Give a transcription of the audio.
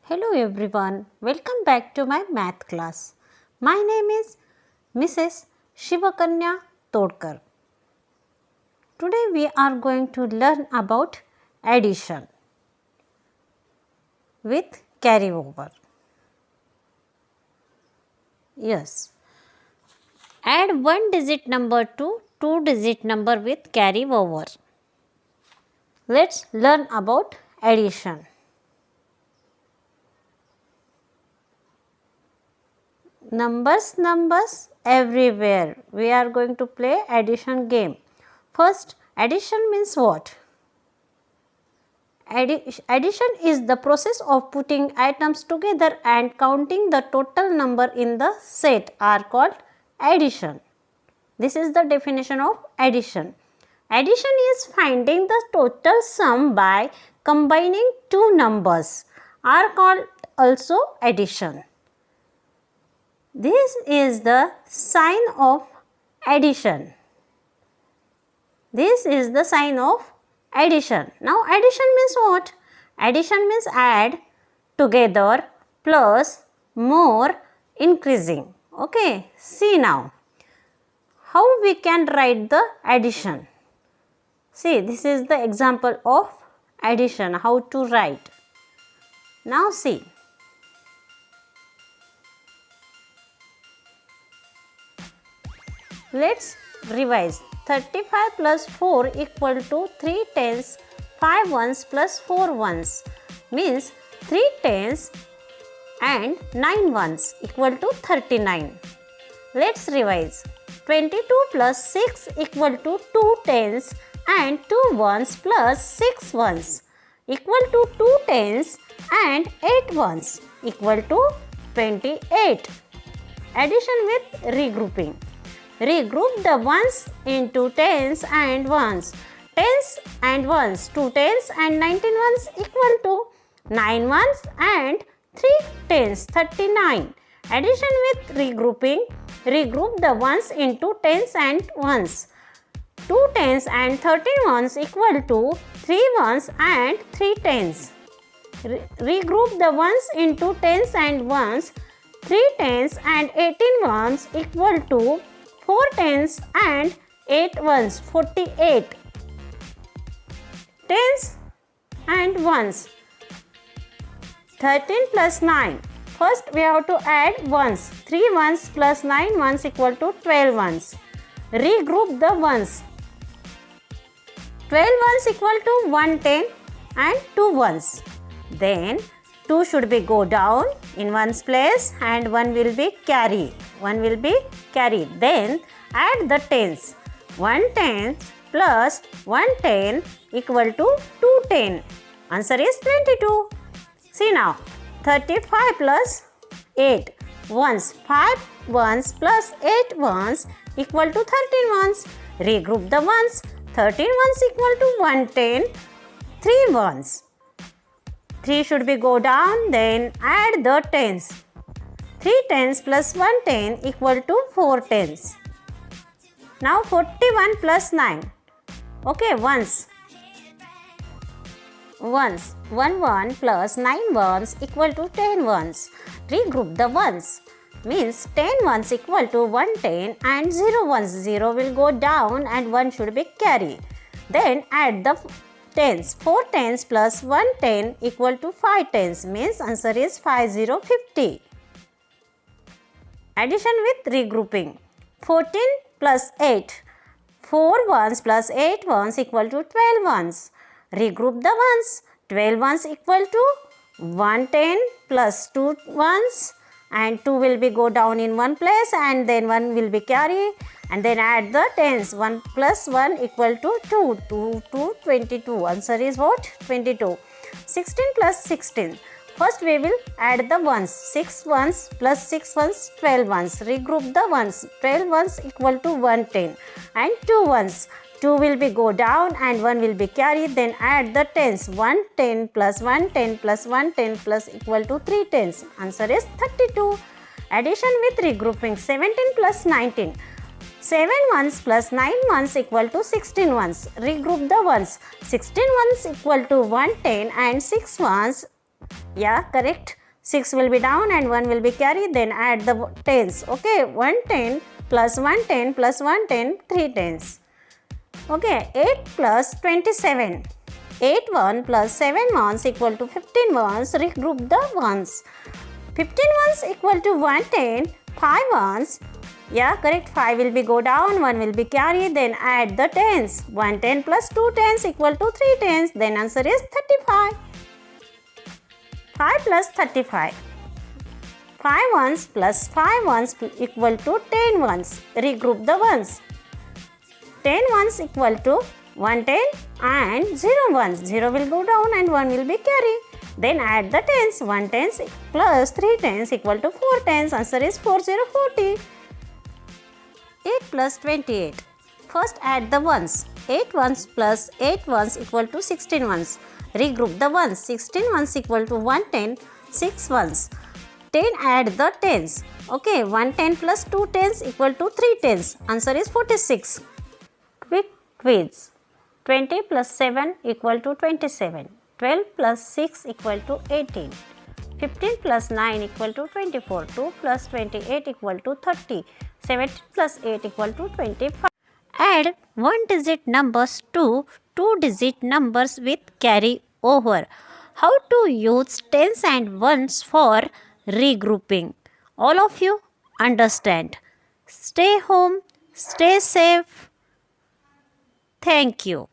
Hello everyone, welcome back to my math class. My name is Mrs. Shivakanya Todkar. Today we are going to learn about addition with carryover. Yes, add one digit number to two digit number with carryover. Let's learn about addition. Numbers everywhere. We are going to play addition game. First, addition means what? Addition is the process of putting items together and counting the total number in the set are called addition. This is the definition of addition. Addition is finding the total sum by combining two numbers are called also addition. This is the sign of addition. This is the sign of addition. Now addition means what? Addition means add, together, plus, more, increasing. Okay, see now how we can write the addition. See, this is the example of addition, how to write. Now see. Let's revise. 35 plus 4 equal to 3 tens, 5 ones plus 4 ones means 3 tens and 9 ones equal to 39. Let's revise. 22 plus 6 equal to 2 tens and 2 ones plus 6 ones equal to 2 tens and 8 ones equal to 28. Addition with regrouping. Regroup the ones into tens and ones. Tens and ones, 2 tens and 19 ones equal to 9 ones and 3 tens, 39. Addition with regrouping. Regroup the ones into tens and ones. 2 tens and 13 ones equal to 3 ones and 3 tens. Regroup the ones into tens and ones. 3 tens and 18 ones equal to 4 tens and 8 ones, 48. Tens and ones. 13 plus 9. First we have to add ones. 3 ones plus 9 ones equal to 12 ones. Regroup the ones. 12 ones equal to 1 10 and 2 ones. Then 2 should be go down in one's place and 1 will be carry. 1 will be carried. Then add the tens. 1 10 plus 1 10 equal to 2 10. Answer is 22. See now. 35 plus 8 ones. 5 ones plus 8 ones equal to 13 ones. Regroup the ones. 13 ones equal to 110. 3 ones. 3 should be go down, then add the tens. 3 tens plus 1 10 equal to 4 tens. Now 41 plus 9. Okay, ones. 1 1 plus 9 ones equal to 10 ones. Regroup the ones. Means 10 ones equal to 110 and 0 ones. 0 will go down and 1 should be carry. Then add the tens. 4 tens plus 1 10 equal to 5 tens means answer is 5050. Addition with regrouping. 14 plus 8. 4 ones plus 8 ones equal to 12 ones. Regroup the ones. 12 ones equal to 110 plus 2 ones and 2 will be go down in one place and then 1 will be carry and then add the tens. 1 plus 1 equal to 2. 2 to 22. Answer is what? 22. 16 plus 16. First we will add the ones. 6 ones plus 6 ones, 12 ones. Regroup the ones. 12 ones equal to 110 and 2 ones. 2 will be go down and 1 will be carried. Then add the tens. 110 plus 110 plus 110 plus equal to 3 tens. Answer is 32. Addition with regrouping. 17 plus 19. 7 ones plus 9 ones equal to 16 ones. Regroup the ones. 16 ones equal to 110 and 6 ones. Yeah, correct. 6 will be down and 1 will be carry. Then add the tens. Okay, 110 plus 110 plus 110, 3 tens. Okay, 8 plus 27. 8 1 plus 7 ones equal to 15 ones. Regroup the ones. 15 ones equal to 110. 5 ones. Yeah, correct. 5 will be go down, 1 will be carry. Then add the tens. 110 plus 2 tens equal to 3 tens. Then answer is 35. 5 plus 35. 5 ones plus 5 ones equal to 10 ones. Regroup the ones. 10 ones equal to 110 and 0 ones. 0 will go down and 1 will be carry. Then add the tens. 1 tens plus 3 tens equal to 4 tens. Answer is 4040. 8 plus 28. First add the ones. 8 ones plus 8 ones equal to 16 ones. Regroup the ones. 16 ones equal to 110. 6 ones. 10 add the tens. Okay, 110 plus 2 tens equal to 3 tens. Answer is 46. Quick quiz. 20 plus 7 equal to 27. 12 plus 6 equal to 18. 15 plus 9 equal to 24. 2 plus 28 equal to 30. 17 plus 8 equal to 25. Add 1-digit numbers to 2-digit numbers with carry over. How to use tens and ones for regrouping. All of you understand. Stay home, stay safe. Thank you.